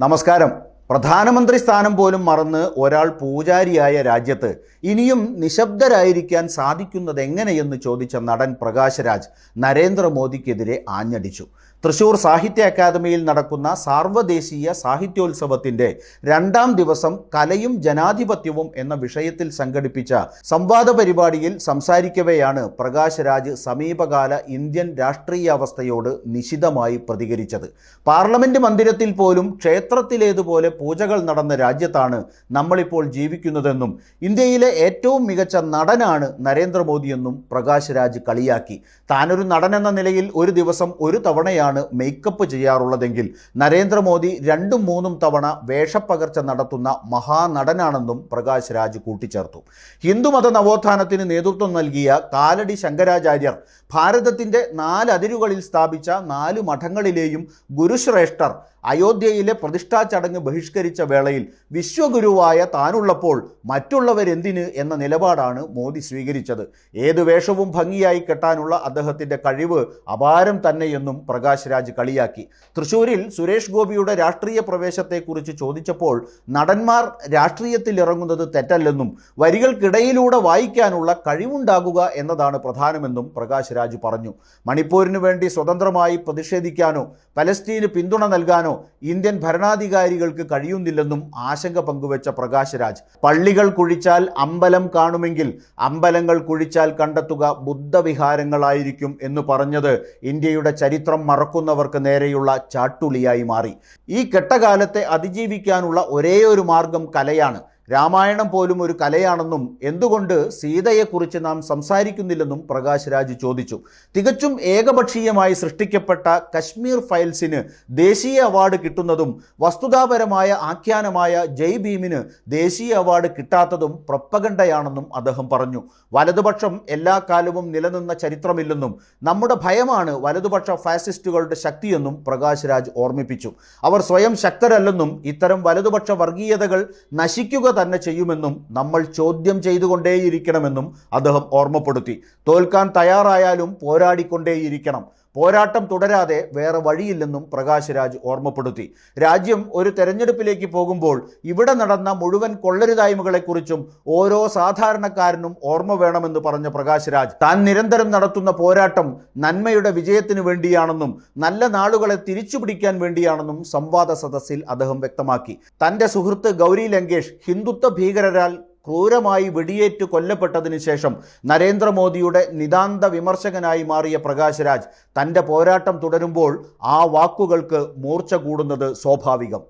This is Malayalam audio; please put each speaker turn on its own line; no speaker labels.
നമസ്കാരം. പ്രധാനമന്ത്രി സ്ഥാനം പോലും മറന്ന് ഒരാൾ പൂജാരിയായ രാജ്യത്ത് ഇനിയും നിശബ്ദരായിരിക്കാൻ സാധിക്കുന്നത് എങ്ങനെയെന്ന് ചോദിച്ച നടൻ പ്രകാശ് രാജ് നരേന്ദ്രമോദിക്കെതിരെ ആഞ്ഞടിച്ചു. തൃശൂർ സാഹിത്യ അക്കാദമിയിൽ നടക്കുന്ന സാർവദേശീയ സാഹിത്യോത്സവത്തിൻ്റെ 2ാം ദിവസം കലയും ജനാധിപത്യവും എന്ന വിഷയത്തിൽ സംഘടിപ്പിച്ച സംവാദ പരിപാടിയിൽ സംസാരിക്കവെയാണ് പ്രകാശ് രാജ് സമീപകാല ഇന്ത്യൻ രാഷ്ട്രീയാവസ്ഥയോട് നിശിതമായി പ്രതികരിച്ചത്. പാർലമെന്റ് മന്ദിരത്തിൽ പോലും ക്ഷേത്രത്തിലേതുപോലെ പൂജകൾ നടന്ന രാജ്യത്താണ് നമ്മളിപ്പോൾ ജീവിക്കുന്നതെന്നും ഇന്ത്യയിലെ ഏറ്റവും മികച്ച നടനാണ് നരേന്ദ്രമോദിയെന്നും പ്രകാശ് രാജ് കളിയാക്കി. താനൊരു നടനെന്ന നിലയിൽ ഒരു ദിവസം ഒരു തവണയാണ് മേക്കപ്പ് ചെയ്യാറുള്ളതെങ്കിൽ നരേന്ദ്രമോദി 2-3 തവണ വേഷപ്പകർച്ച നടത്തുന്ന മഹാനടനാണെന്നും പ്രകാശ് രാജ് കൂട്ടിച്ചേർത്തു. ഹിന്ദുമത നവോത്ഥാനത്തിന് നേതൃത്വം നൽകിയ കാലടി ശങ്കരാചാര്യർ ഭാരതത്തിൻ്റെ 4 അതിരുകളിൽ സ്ഥാപിച്ച 4 മഠങ്ങളിലെയും ഗുരുശ്രേഷ്ഠർ അയോധ്യയിലെ പ്രതിഷ്ഠാ ചടങ്ങ് ബഹിഷ്കരിച്ച വേളയിൽ വിശ്വഗുരുവായ താനുള്ളപ്പോൾ മറ്റുള്ളവരെന്തിന് എന്ന നിലപാടാണ് മോദി സ്വീകരിച്ചത്. ഏത് വേഷവും ഭംഗിയായി കെട്ടാനുള്ള അദ്ദേഹത്തിൻ്റെ കഴിവ് അപാരം തന്നെയെന്നും പ്രകാശ് രാജ് കളിയാക്കി. തൃശ്ശൂരിൽ സുരേഷ് ഗോപിയുടെ രാഷ്ട്രീയ പ്രവേശത്തെക്കുറിച്ച് ചോദിച്ചപ്പോൾ നടന്മാർ രാഷ്ട്രീയത്തിൽ ഇറങ്ങുന്നത് തെറ്റല്ലെന്നും വരികൾക്കിടയിലൂടെ വായിക്കാനുള്ള കഴിവുണ്ടാകുക എന്നതാണ് പ്രധാനമെന്നും പ്രകാശ് രാജ് പറഞ്ഞു. മണിപ്പൂരിന് വേണ്ടി സ്വതന്ത്രമായി പ്രതിഷേധിക്കാനോ പലസ്തീന് പിന്തുണ നൽകാനോ ഇന്ത്യൻ ഭരണാധികാരികൾക്ക് കഴിയുന്നില്ലെന്നും ആശങ്ക പങ്കുവച്ച പ്രകാശ് രാജ്, പള്ളികൾ കുഴിച്ചാൽ അമ്പലം കാണുമെങ്കിൽ അമ്പലങ്ങൾ കുഴിച്ചാൽ കണ്ടെത്തുക ബുദ്ധവിഹാരങ്ങളായിരിക്കും എന്ന് പറഞ്ഞത് ഇന്ത്യയുടെ ചരിത്രം മറക്കുന്നവർക്ക് നേരെയുള്ള ചാട്ടുളിയായി മാറി. ഈ കെട്ടകാലത്തെ അതിജീവിക്കാനുള്ള ഒരേയൊരു മാർഗം കലയാണ്. രാമായണം പോലും ഒരു കലയാണെന്നും എന്തുകൊണ്ട് സീതയെക്കുറിച്ച് നാം സംസാരിക്കുന്നില്ലെന്നും പ്രകാശ് രാജ് ചോദിച്ചു. തികച്ചും ഏകപക്ഷീയമായി സൃഷ്ടിക്കപ്പെട്ട കശ്മീർ ഫയൽസിന് ദേശീയ അവാർഡ് കിട്ടുന്നതും വസ്തുതാപരമായ ആഖ്യാനമായ ജയ് ഭീമിന് ദേശീയ അവാർഡ് കിട്ടാത്തതും പ്രൊപ്പഗണ്ടയാണെന്നും അദ്ദേഹം പറഞ്ഞു. വലതുപക്ഷം എല്ലാ കാലവും നിലനിന്ന ചരിത്രമില്ലെന്നും നമ്മുടെ ഭയമാണ് വലതുപക്ഷ ഫാസിസ്റ്റുകളുടെ ശക്തിയെന്നും പ്രകാശ് രാജ് ഓർമ്മിപ്പിച്ചു. അവർ സ്വയം ശക്തരല്ലെന്നും ഇത്തരം വലതുപക്ഷ വർഗീയതകൾ നശിക്കുക തന്നെ ചെയ്യുമെന്നും നമ്മൾ ചോദ്യം ചെയ്തുകൊണ്ടേയിരിക്കണമെന്നും അദ്ദേഹം ഓർമ്മപ്പെടുത്തി. തോൽക്കാൻ തയ്യാറായാലും പോരാടിക്കൊണ്ടേയിരിക്കണം. പോരാട്ടം തുടരാതെ വേറെ വഴിയില്ലെന്നും പ്രകാശ് രാജ് ഓർമ്മപ്പെടുത്തി. രാജ്യം ഒരു തെരഞ്ഞെടുപ്പിലേക്ക് പോകുമ്പോൾ ഇവിടെ നടന്ന മുഴുവൻ കൊള്ളരുതായ്മകളെക്കുറിച്ചും ഓരോ സാധാരണക്കാരനും ഓർമ്മ വേണമെന്ന് പറഞ്ഞ പ്രകാശ് രാജ് താൻ നിരന്തരം നടത്തുന്ന പോരാട്ടം നന്മയുടെ വിജയത്തിന് വേണ്ടിയാണെന്നും നല്ല നാളുകളെ തിരിച്ചുപിടിക്കാൻ വേണ്ടിയാണെന്നും സംവാദ സദസ്സിൽ അദ്ദേഹം വ്യക്തമാക്കി. തൻ്റെ സുഹൃത്ത് ഗൗരി ലങ്കേഷ് ഹിന്ദുത്വ ഭീകരരാൽ ക്രൂരമായി വെടിയേറ്റ് കൊല്ലപ്പെട്ടതിന് ശേഷം നരേന്ദ്രമോദിയുടെ നിതാന്ത വിമർശകനായി മാറിയ പ്രകാശ് രാജ് തൻ്റെ പോരാട്ടം തുടരുമ്പോൾ ആ വാക്കുകൾക്ക് മൂർച്ച കൂടുന്നത് സ്വാഭാവികം.